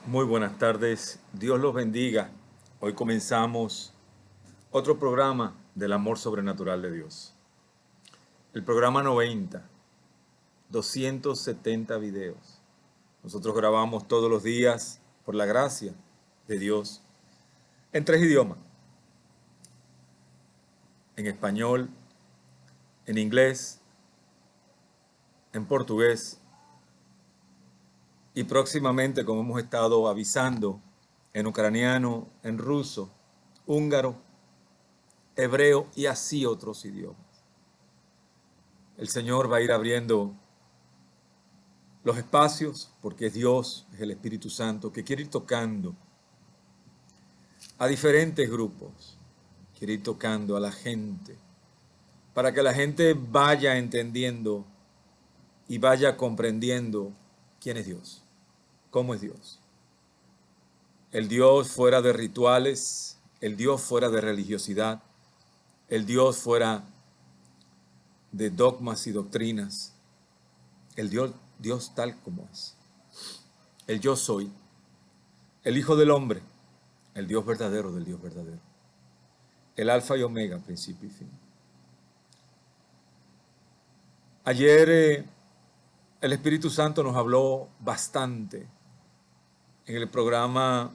Muy buenas tardes, Dios los bendiga. Hoy comenzamos otro programa del amor sobrenatural de Dios. El programa 90, 270 videos. Nosotros grabamos todos los días por la gracia de Dios en 3 idiomas, en español, en inglés, en portugués y próximamente, como hemos estado avisando, en ucraniano, en ruso, húngaro, hebreo y así otros idiomas. El Señor va a ir abriendo los espacios porque es Dios, es el Espíritu Santo que quiere ir tocando a diferentes grupos, quiere ir tocando a la gente para que la gente vaya entendiendo y vaya comprendiendo quién es Dios, cómo es Dios. El Dios fuera de rituales, el Dios fuera de religiosidad, el Dios fuera de dogmas y doctrinas, el Dios tal como es. El yo soy, el Hijo del Hombre, el Dios verdadero del Dios verdadero. El alfa y omega, principio y fin. Ayer el Espíritu Santo nos habló bastante en el programa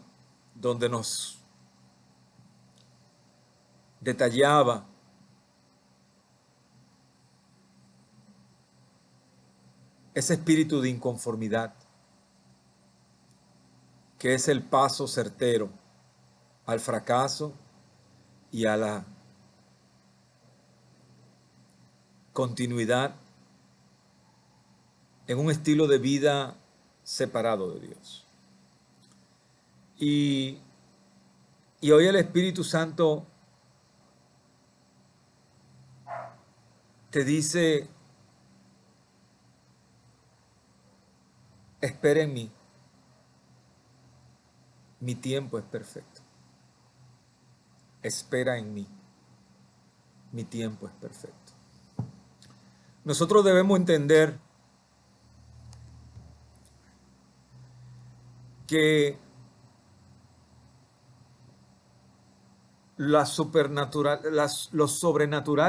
donde nos detallaba ese espíritu de inconformidad, que es el paso certero al fracaso y a la continuidad en un estilo de vida separado de Dios. Y hoy el Espíritu Santo te dice, espera en mí, mi tiempo es perfecto. Espera en mí, mi tiempo es perfecto. Nosotros debemos entender que lo sobrenatural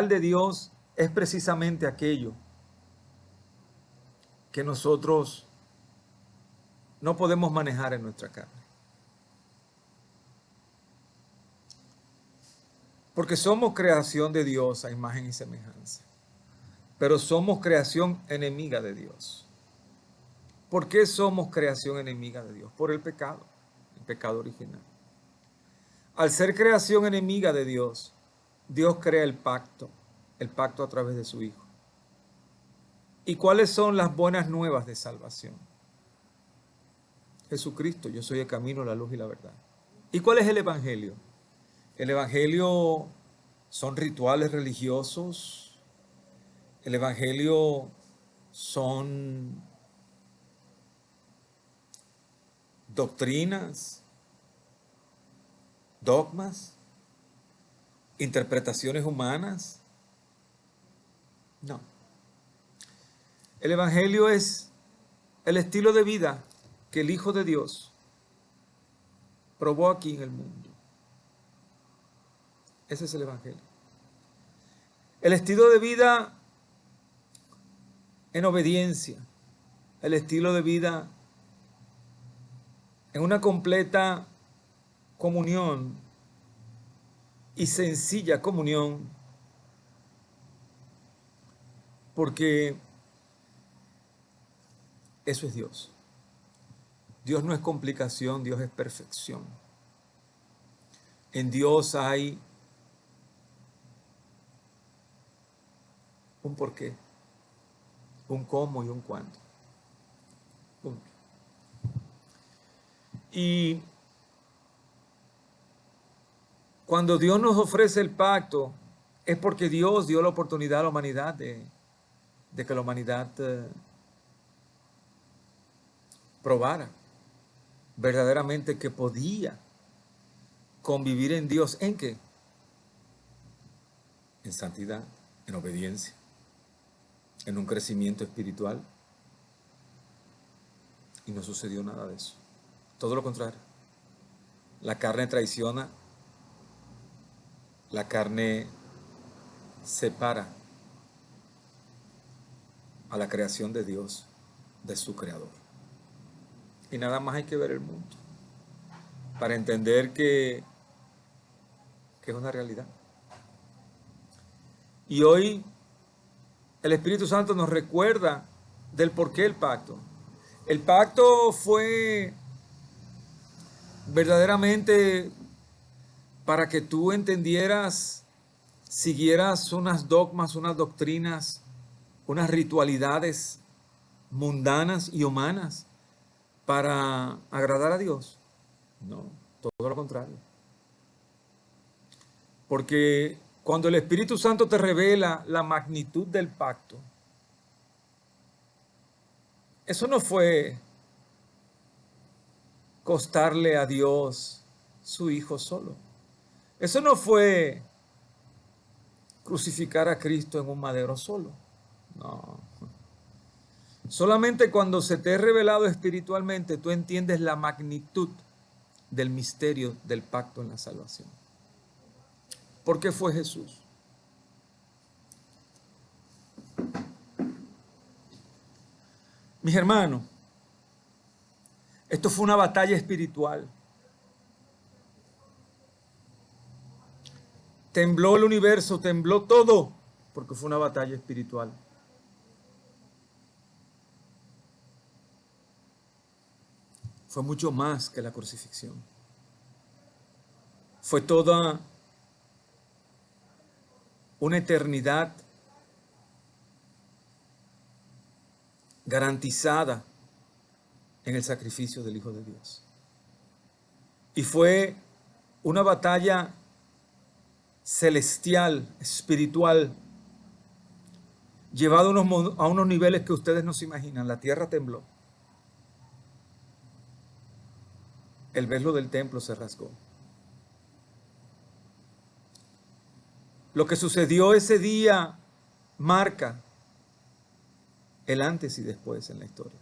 de Dios es precisamente aquello que nosotros no podemos manejar en nuestra carne. Porque somos creación de Dios a imagen y semejanza, pero somos creación enemiga de Dios. ¿Por qué somos creación enemiga de Dios? Por el pecado original. Al ser creación enemiga de Dios, Dios crea el pacto a través de su Hijo. ¿Y cuáles son las buenas nuevas de salvación? Jesucristo, yo soy el camino, la luz y la verdad. ¿Y cuál es el Evangelio? El Evangelio son rituales religiosos. El Evangelio son doctrinas, dogmas, interpretaciones humanas. No. El Evangelio es el estilo de vida que el Hijo de Dios probó aquí en el mundo. Ese es el Evangelio. El estilo de vida en obediencia. El estilo de vida en una completa comunión y sencilla comunión, porque eso es Dios. Dios no es complicación, Dios es perfección. En Dios hay un porqué, un cómo y un cuándo. Punto. Y cuando Dios nos ofrece el pacto, es porque Dios dio la oportunidad a la humanidad de que la humanidad probara verdaderamente que podía convivir en Dios. ¿En qué? En santidad, en obediencia, en un crecimiento espiritual. Y no sucedió nada de eso. Todo lo contrario. La carne traiciona, la carne separa a la creación de Dios de su creador. Y nada más hay que ver el mundo para entender que es una realidad. Y hoy el Espíritu Santo nos recuerda del porqué el pacto. El pacto fue verdaderamente para que tú entendieras, siguieras unas dogmas, unas doctrinas, unas ritualidades mundanas y humanas para agradar a Dios. No, todo lo contrario. Porque cuando el Espíritu Santo te revela la magnitud del pacto, eso no fue costarle a Dios su Hijo solo. Eso no fue crucificar a Cristo en un madero solo. No. Solamente cuando se te es revelado espiritualmente, tú entiendes la magnitud del misterio del pacto en la salvación. ¿Por qué fue Jesús? Mis hermanos, esto fue una batalla espiritual. Tembló el universo, tembló todo, porque fue una batalla espiritual. Fue mucho más que la crucifixión. Fue toda una eternidad garantizada en el sacrificio del Hijo de Dios. Y fue una batalla celestial, espiritual, llevada a unos niveles que ustedes no se imaginan. La tierra tembló. El velo del templo se rasgó. Lo que sucedió ese día marca el antes y después en la historia.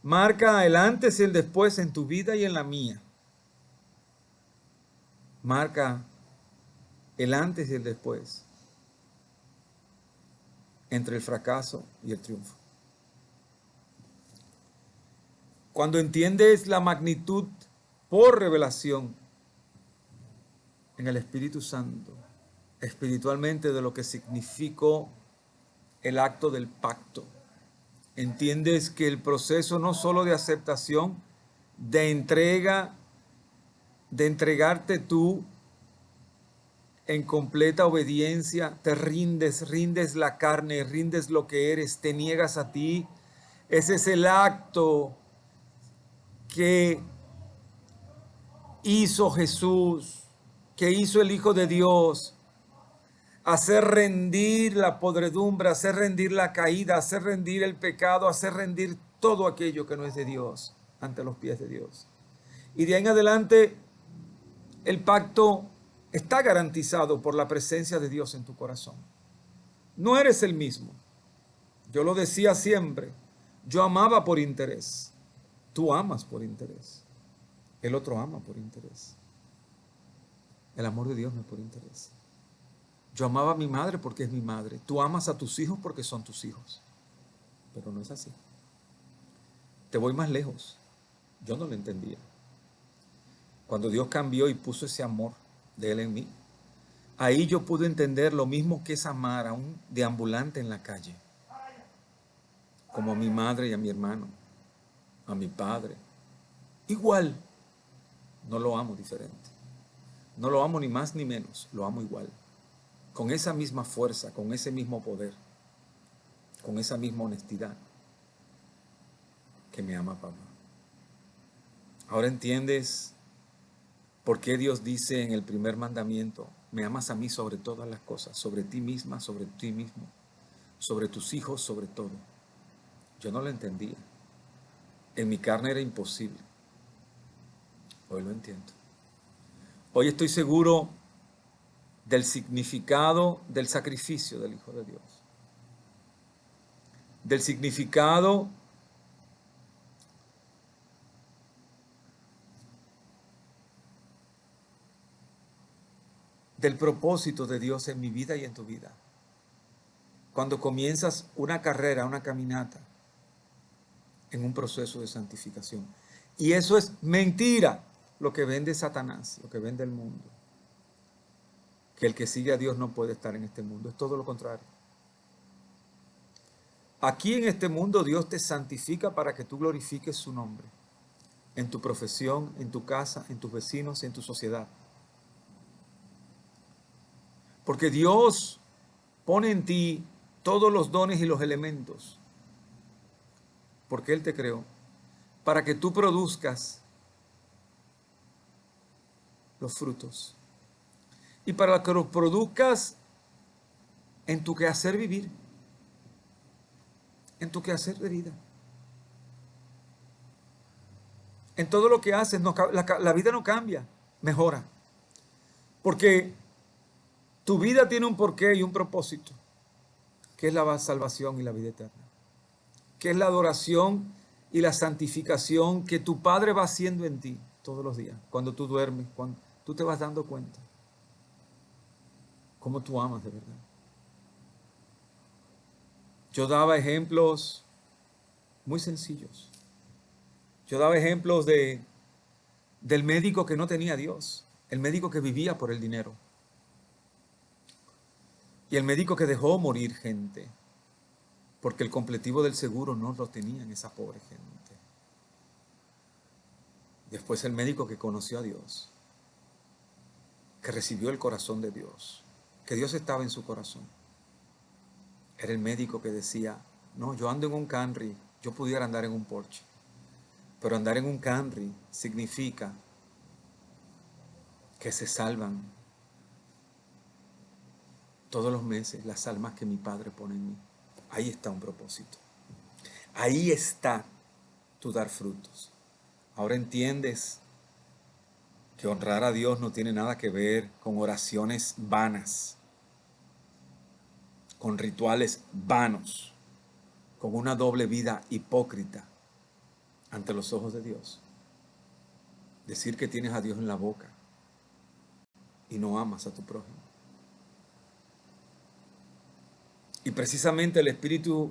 Marca el antes y el después en tu vida y en la mía. Marca el antes y el después entre el fracaso y el triunfo. Cuando entiendes la magnitud por revelación en el Espíritu Santo, espiritualmente, de lo que significó el acto del pacto, entiendes que el proceso no solo de aceptación, de entrega, de entregarte tú en completa obediencia, te rindes la carne, rindes lo que eres, te niegas a ti. Ese es el acto que hizo Jesús, que hizo el Hijo de Dios. Hacer rendir la podredumbre, hacer rendir la caída, hacer rendir el pecado, hacer rendir todo aquello que no es de Dios ante los pies de Dios. Y de ahí en adelante el pacto está garantizado por la presencia de Dios en tu corazón. No eres el mismo. Yo lo decía siempre. Yo amaba por interés. Tú amas por interés. El otro ama por interés. El amor de Dios no es por interés. Yo amaba a mi madre porque es mi madre. Tú amas a tus hijos porque son tus hijos. Pero no es así. Te voy más lejos. Yo no lo entendía. Cuando Dios cambió y puso ese amor de Él en mí, ahí yo pude entender lo mismo que es amar a un deambulante en la calle, como a mi madre y a mi hermano, a mi padre. Igual, no lo amo diferente. No lo amo ni más ni menos, lo amo igual. Con esa misma fuerza, con ese mismo poder, con esa misma honestidad que me ama papá. Ahora entiendes por qué Dios dice en el primer mandamiento: me amas a mí sobre todas las cosas, sobre ti misma, sobre ti mismo, sobre tus hijos, sobre todo. Yo no lo entendía. En mi carne era imposible. Hoy lo entiendo. Hoy estoy seguro del significado del sacrificio del Hijo de Dios. Del significado del propósito de Dios en mi vida y en tu vida. Cuando comienzas una carrera, una caminata, en un proceso de santificación. Y eso es mentira, lo que vende Satanás, lo que vende el mundo. Que el que sigue a Dios no puede estar en este mundo, es todo lo contrario. Aquí en este mundo Dios te santifica para que tú glorifiques su nombre, en tu profesión, en tu casa, en tus vecinos, en tu sociedad. Porque Dios pone en ti todos los dones y los elementos, porque Él te creó, para que tú produzcas los frutos. Y para que los produzcas en tu quehacer vivir, en tu quehacer de vida. En todo lo que haces, la vida no cambia, mejora. Porque tu vida tiene un porqué y un propósito, que es la salvación y la vida eterna. Que es la adoración y la santificación que tu Padre va haciendo en ti todos los días. Cuando tú duermes, cuando tú te vas dando cuenta cómo tú amas de verdad. Yo daba ejemplos muy sencillos. Yo daba ejemplos del médico que no tenía a Dios, el médico que vivía por el dinero y el médico que dejó morir gente porque el completivo del seguro no lo tenían esa pobre gente. Después el médico que conoció a Dios, que recibió el corazón de Dios, que Dios estaba en su corazón. Era el médico que decía, no, yo ando en un Camry, yo pudiera andar en un Porsche, pero andar en un Camry significa que se salvan todos los meses las almas que mi Padre pone en mí. Ahí está un propósito. Ahí está tu dar frutos. Ahora entiendes que honrar a Dios no tiene nada que ver con oraciones vanas, con rituales vanos, con una doble vida hipócrita ante los ojos de Dios. Decir que tienes a Dios en la boca y no amas a tu prójimo. Y precisamente el Espíritu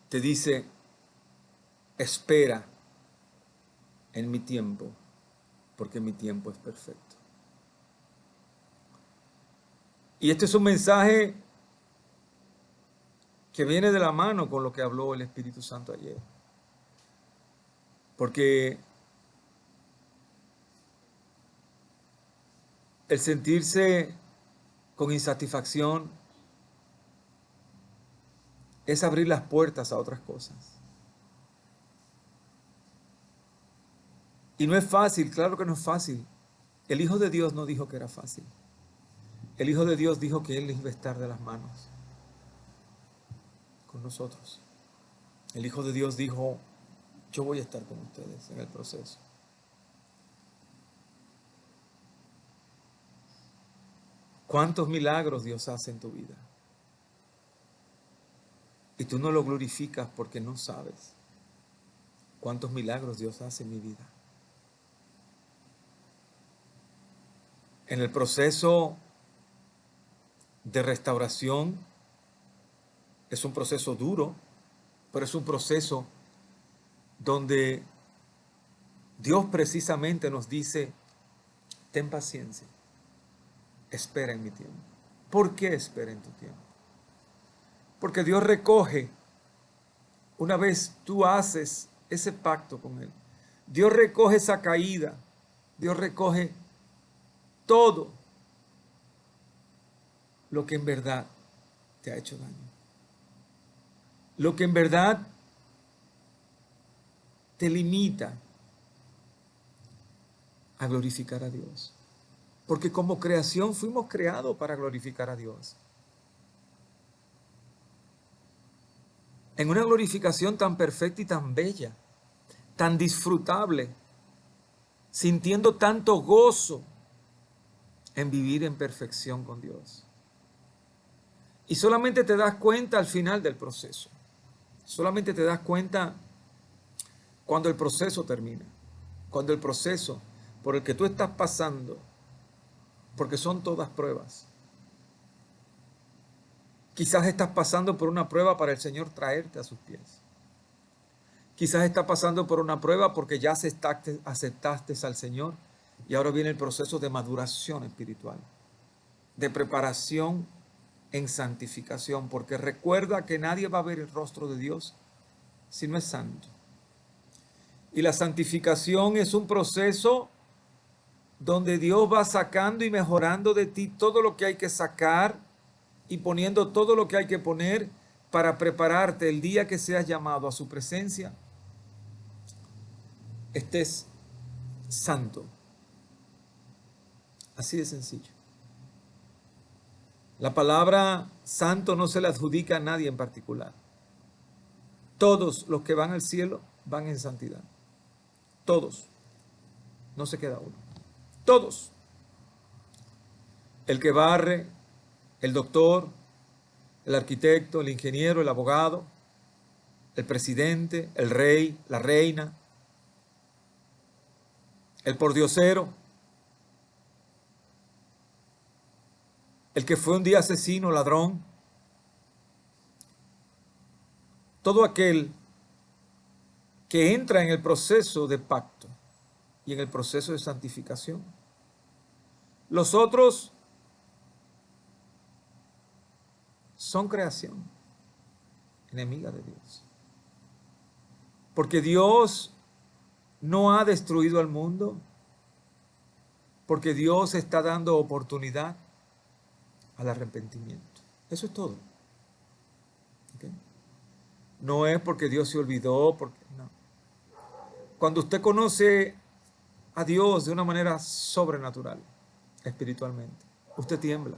te dice, espera en mi tiempo, porque mi tiempo es perfecto. Y este es un mensaje que viene de la mano con lo que habló el Espíritu Santo ayer. Porque el sentirse con insatisfacción es abrir las puertas a otras cosas. Y no es fácil, claro que no es fácil. El Hijo de Dios no dijo que era fácil. El Hijo de Dios dijo que Él iba a estar de las manos con nosotros. El Hijo de Dios dijo, yo voy a estar con ustedes en el proceso. ¿Cuántos milagros Dios hace en tu vida? Y tú no lo glorificas porque no sabes cuántos milagros Dios hace en mi vida. En el proceso de restauración es un proceso duro, pero es un proceso donde Dios precisamente nos dice, ten paciencia, espera en mi tiempo. ¿Por qué espera en tu tiempo? Porque Dios recoge, una vez tú haces ese pacto con Él, Dios recoge esa caída, Dios recoge todo lo que en verdad te ha hecho daño. Lo que en verdad te limita a glorificar a Dios. Porque como creación fuimos creados para glorificar a Dios. En una glorificación tan perfecta y tan bella, tan disfrutable, sintiendo tanto gozo en vivir en perfección con Dios. Y solamente te das cuenta al final del proceso. Solamente te das cuenta cuando el proceso termina. Cuando el proceso por el que tú estás pasando, porque son todas pruebas. Quizás estás pasando por una prueba para el Señor traerte a sus pies. Quizás estás pasando por una prueba porque ya aceptaste al Señor y ahora viene el proceso de maduración espiritual, de preparación en santificación, porque recuerda que nadie va a ver el rostro de Dios si no es santo. Y la santificación es un proceso donde Dios va sacando y mejorando de ti todo lo que hay que sacar y poniendo todo lo que hay que poner para prepararte el día que seas llamado a su presencia, estés santo. Así de sencillo. La palabra santo no se le adjudica a nadie en particular. Todos los que van al cielo van en santidad. Todos. No se queda uno. Todos. El que barre, el doctor, el arquitecto, el ingeniero, el abogado, el presidente, el rey, la reina, el pordiosero, el que fue un día asesino, ladrón, todo aquel que entra en el proceso de pacto y en el proceso de santificación. Los otros son creación enemiga de Dios. Porque Dios no ha destruido al mundo, porque Dios está dando oportunidad al arrepentimiento. Eso es todo. ¿Okay? No es porque Dios se olvidó, porque no. Cuando usted conoce a Dios de una manera sobrenatural, espiritualmente, usted tiembla.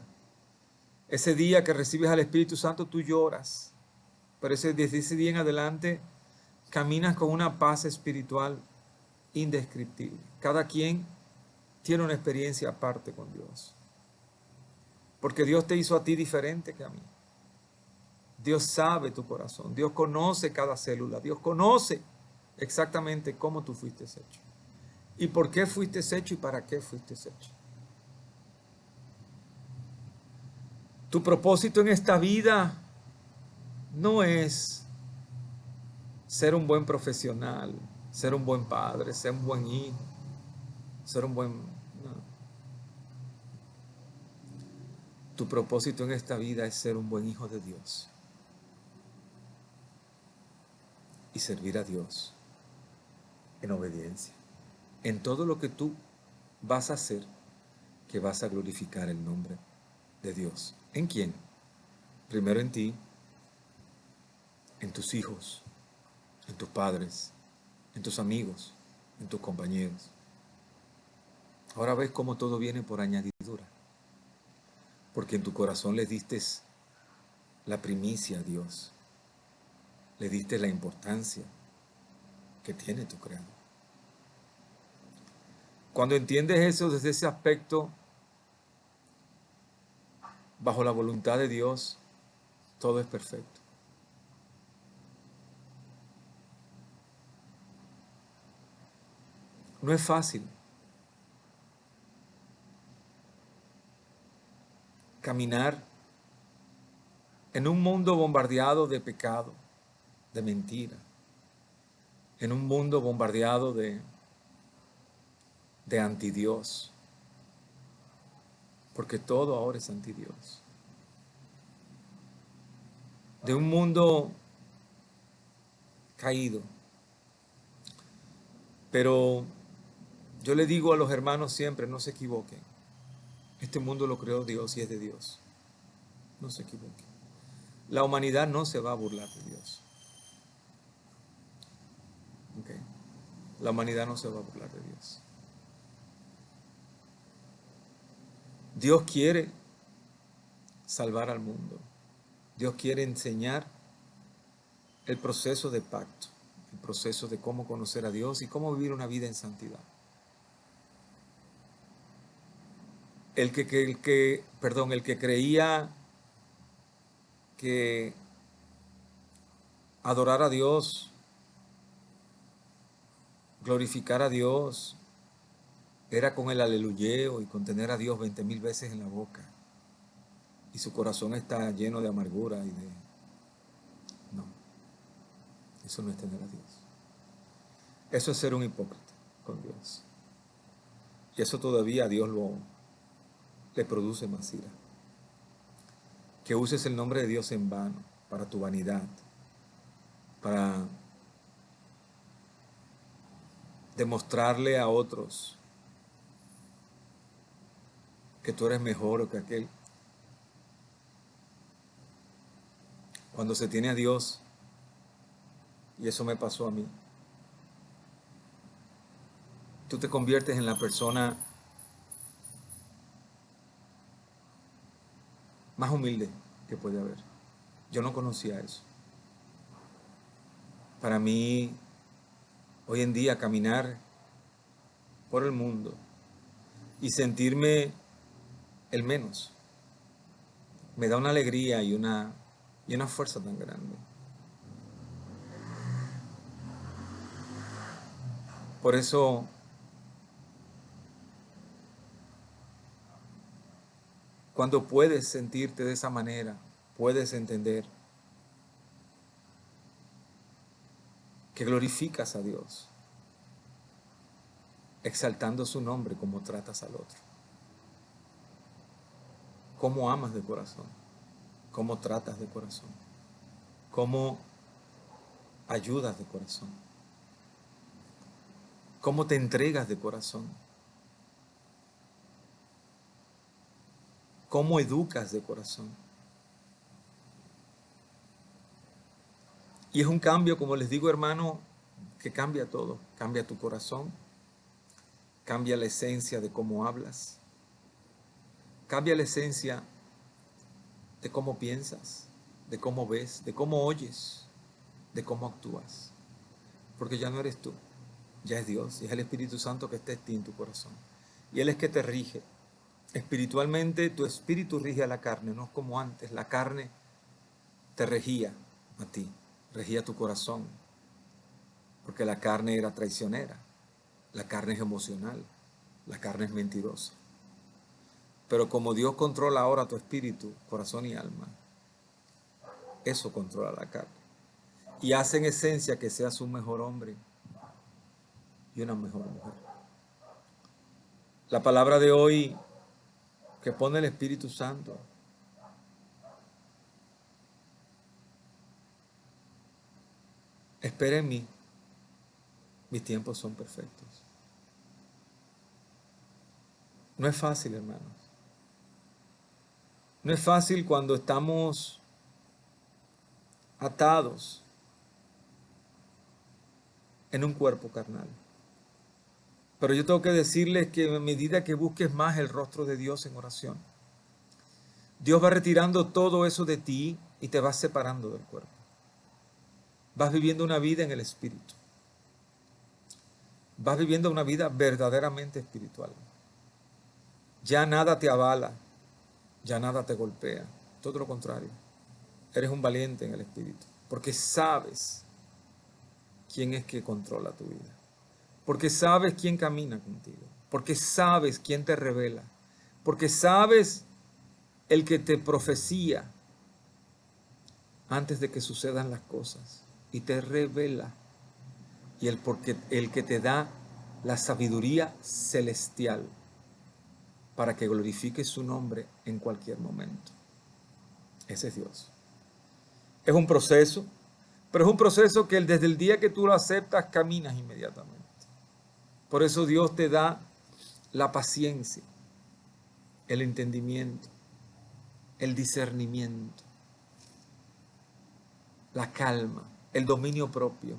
Ese día que recibes al Espíritu Santo, tú lloras. Pero desde ese día en adelante, caminas con una paz espiritual indescriptible. Cada quien tiene una experiencia aparte con Dios. Porque Dios te hizo a ti diferente que a mí. Dios sabe tu corazón. Dios conoce cada célula. Dios conoce exactamente cómo tú fuiste hecho. Y por qué fuiste hecho y para qué fuiste hecho. Tu propósito en esta vida no es ser un buen profesional, ser un buen padre, ser un buen hijo, ser un buen... No. Tu propósito en esta vida es ser un buen hijo de Dios y servir a Dios en obediencia. En todo lo que tú vas a hacer, que vas a glorificar el nombre de Dios. ¿En quién? Primero en ti, en tus hijos, en tus padres, en tus amigos, en tus compañeros. Ahora ves cómo todo viene por añadidura. Porque en tu corazón le diste la primicia a Dios. Le diste la importancia que tiene tu Creador. Cuando entiendes eso desde ese aspecto, bajo la voluntad de Dios, todo es perfecto. No es fácil caminar en un mundo bombardeado de pecado, de mentira, en un mundo bombardeado de antidios, porque todo ahora es antidios. De un mundo caído. Pero yo le digo a los hermanos siempre, no se equivoquen. Este mundo lo creó Dios y es de Dios. No se equivoquen. La humanidad no se va a burlar de Dios. ¿Okay? La humanidad no se va a burlar de Dios. Dios quiere salvar al mundo. Dios quiere enseñar el proceso de pacto, el proceso de cómo conocer a Dios y cómo vivir una vida en santidad. El que creía que adorar a Dios, glorificar a Dios, era con el aleluyeo y con tener a Dios 20.000 veces en la boca. Y su corazón está lleno de amargura y de... No, eso no es tener a Dios. Eso es ser un hipócrita con Dios. Y eso todavía a Dios le produce más ira. Que uses el nombre de Dios en vano, para tu vanidad, para demostrarle a otros que tú eres mejor que aquel. Cuando se tiene a Dios, y eso me pasó a mí, tú te conviertes en la persona más humilde que puede haber. Yo no conocía eso. Para mí, hoy en día, caminar por el mundo y sentirme el menos, me da una alegría y una fuerza tan grande. Por eso, cuando puedes sentirte de esa manera, puedes entender que glorificas a Dios, exaltando su nombre como tratas al otro. Cómo amas de corazón, cómo tratas de corazón, cómo ayudas de corazón, cómo te entregas de corazón, cómo educas de corazón. Y es un cambio, como les digo, hermano, que cambia todo. Cambia tu corazón, cambia la esencia de cómo hablas, cambia la esencia de cómo piensas, de cómo ves, de cómo oyes, de cómo actúas. Porque ya no eres tú, ya es Dios, y es el Espíritu Santo que está en ti, en tu corazón. Y Él es que te rige. Espiritualmente, tu espíritu rige a la carne, no es como antes. La carne te regía a ti, regía tu corazón, porque la carne era traicionera, la carne es emocional, la carne es mentirosa. Pero como Dios controla ahora tu espíritu, corazón y alma, eso controla la carne. Y hace en esencia que seas un mejor hombre y una mejor mujer. La palabra de hoy que pone el Espíritu Santo espera en mí, mis tiempos son perfectos. No es fácil, hermanos. No es fácil cuando estamos atados en un cuerpo carnal. Pero yo tengo que decirles que a medida que busques más el rostro de Dios en oración, Dios va retirando todo eso de ti y te vas separando del cuerpo. Vas viviendo una vida en el Espíritu. Vas viviendo una vida verdaderamente espiritual. Ya nada te avala, ya nada te golpea. Todo lo contrario. Eres un valiente en el Espíritu. Porque sabes quién es que controla tu vida. Porque sabes quién camina contigo. Porque sabes quién te revela. Porque sabes el que te profecía antes de que sucedan las cosas y te revela. Y el que te da la sabiduría celestial para que glorifiques su nombre en cualquier momento. Ese es Dios. Es un proceso, pero es un proceso que desde el día que tú lo aceptas, caminas inmediatamente. Por eso Dios te da la paciencia, el entendimiento, el discernimiento, la calma, el dominio propio,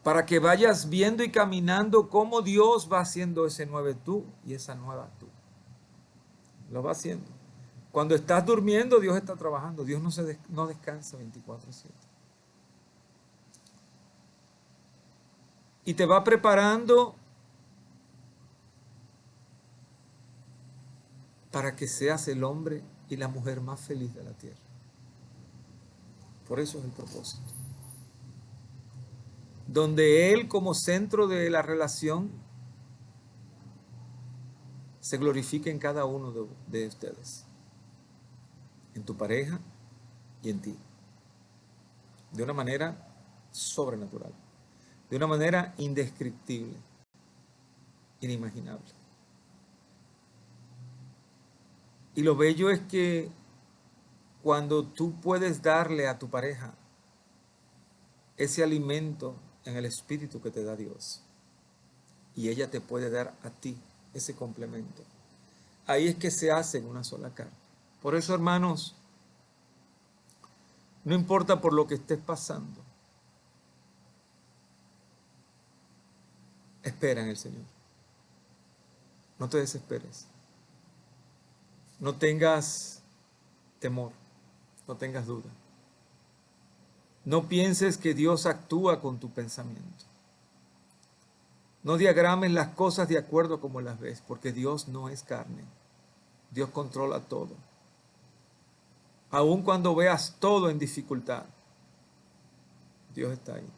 para que vayas viendo y caminando cómo Dios va haciendo ese nuevo tú y esa nueva tú. Lo va haciendo. Cuando estás durmiendo, Dios está trabajando. Dios no descansa 24/7. Y te va preparando para que seas el hombre y la mujer más feliz de la tierra. Por eso es el propósito. donde Él como centro de la relación se glorifique en cada uno de ustedes, en tu pareja y en ti, de una manera sobrenatural, de una manera indescriptible, inimaginable. Y lo bello es que cuando tú puedes darle a tu pareja ese alimento en el espíritu que te da Dios, y ella te puede dar a ti ese complemento, ahí es que se hacen una sola carne. Por eso, hermanos, no importa por lo que estés pasando, espera en el Señor. No te desesperes. No tengas temor, no tengas duda. No pienses que Dios actúa con tu pensamiento. No diagrames las cosas de acuerdo como las ves, porque Dios no es carne. Dios controla todo. Aun cuando veas todo en dificultad, Dios está ahí.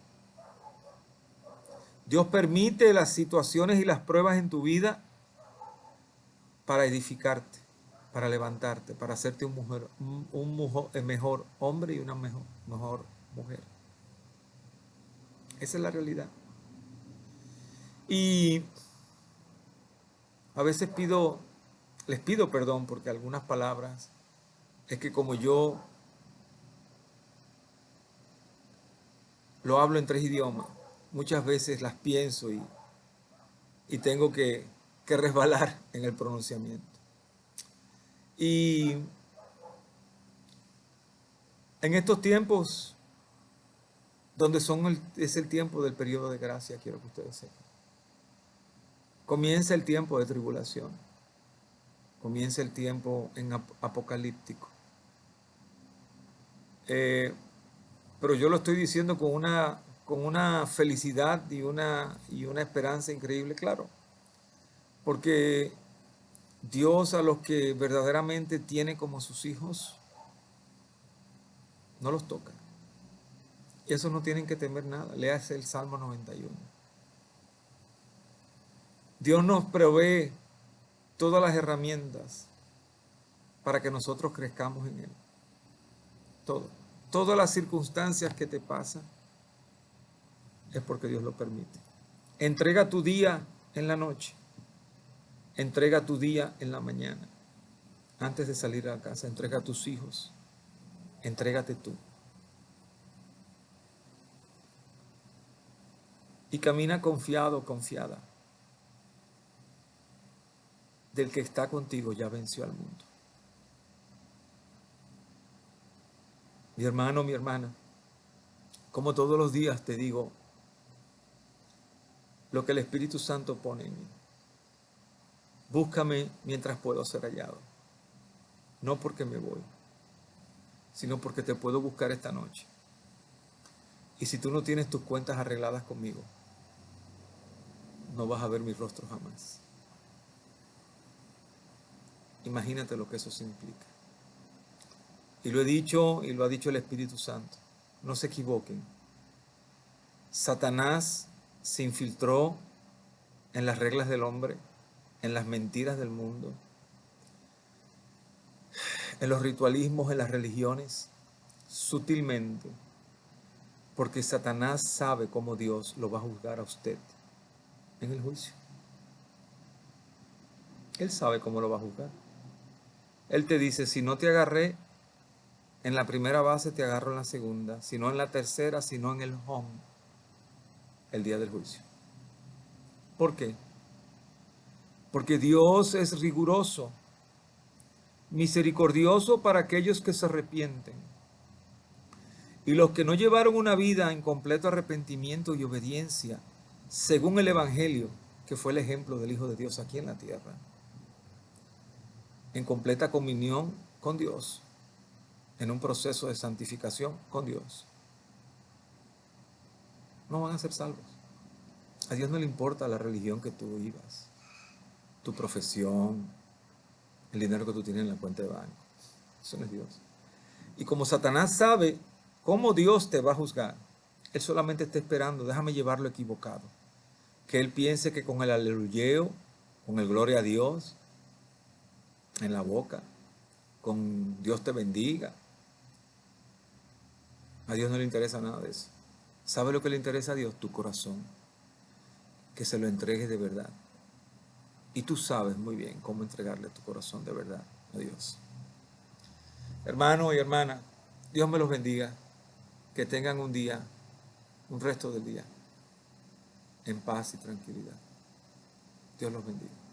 Dios permite las situaciones y las pruebas en tu vida para edificarte, para levantarte, para hacerte un mejor hombre y una mejor mujer. Esa es la realidad. Y a veces les pido perdón porque algunas palabras, es que como yo lo hablo en 3 idiomas, muchas veces las pienso y tengo que resbalar en el pronunciamiento. Y en estos tiempos, donde es el tiempo del periodo de gracia, quiero que ustedes sepan. Comienza el tiempo de tribulación. Comienza el tiempo apocalíptico. Pero yo lo estoy diciendo con una felicidad y una esperanza increíble, claro. Porque Dios a los que verdaderamente tiene como sus hijos, no los toca. Y esos no tienen que temer nada. Léase el Salmo 91. Dios nos provee todas las herramientas para que nosotros crezcamos en Él. Todo. Todas las circunstancias que te pasan es porque Dios lo permite. Entrega tu día en la noche. Entrega tu día en la mañana. Antes de salir a la casa, entrega a tus hijos. Entrégate tú. Y camina confiado, confiada. Del que está contigo ya venció al mundo. Mi hermano, mi hermana, como todos los días te digo lo que el Espíritu Santo pone en mí. Búscame mientras puedo ser hallado. No porque me voy, sino porque te puedo buscar esta noche. Y si tú no tienes tus cuentas arregladas conmigo, no vas a ver mi rostro jamás. Imagínate lo que eso significa. Y lo he dicho y lo ha dicho el Espíritu Santo. No se equivoquen. Satanás se infiltró en las reglas del hombre, en las mentiras del mundo, en los ritualismos, en las religiones, sutilmente, porque Satanás sabe cómo Dios lo va a juzgar a usted en el juicio. Él sabe cómo lo va a juzgar. Él te dice, si no te agarré en la primera base, te agarro en la segunda, si no en la tercera, si no en el home, el día del juicio. ¿Por qué? Porque Dios es riguroso, misericordioso para aquellos que se arrepienten. Y los que no llevaron una vida en completo arrepentimiento y obediencia, según el Evangelio, que fue el ejemplo del Hijo de Dios aquí en la tierra, en completa comunión con Dios, en un proceso de santificación con Dios, no van a ser salvos. A Dios no le importa la religión que tú vivas, tu profesión, el dinero que tú tienes en la cuenta de banco. Eso no es Dios. Y como Satanás sabe cómo Dios te va a juzgar, Él solamente está esperando, déjame llevarlo equivocado. Que Él piense que con el aleluyeo, con el gloria a Dios en la boca, con Dios te bendiga. A Dios no le interesa nada de eso. ¿Sabe lo que le interesa a Dios? Tu corazón. Que se lo entregues de verdad. Y tú sabes muy bien cómo entregarle tu corazón de verdad a Dios. Hermano y hermana, Dios me los bendiga. Que tengan un día, un resto del día, en paz y tranquilidad. Dios los bendiga.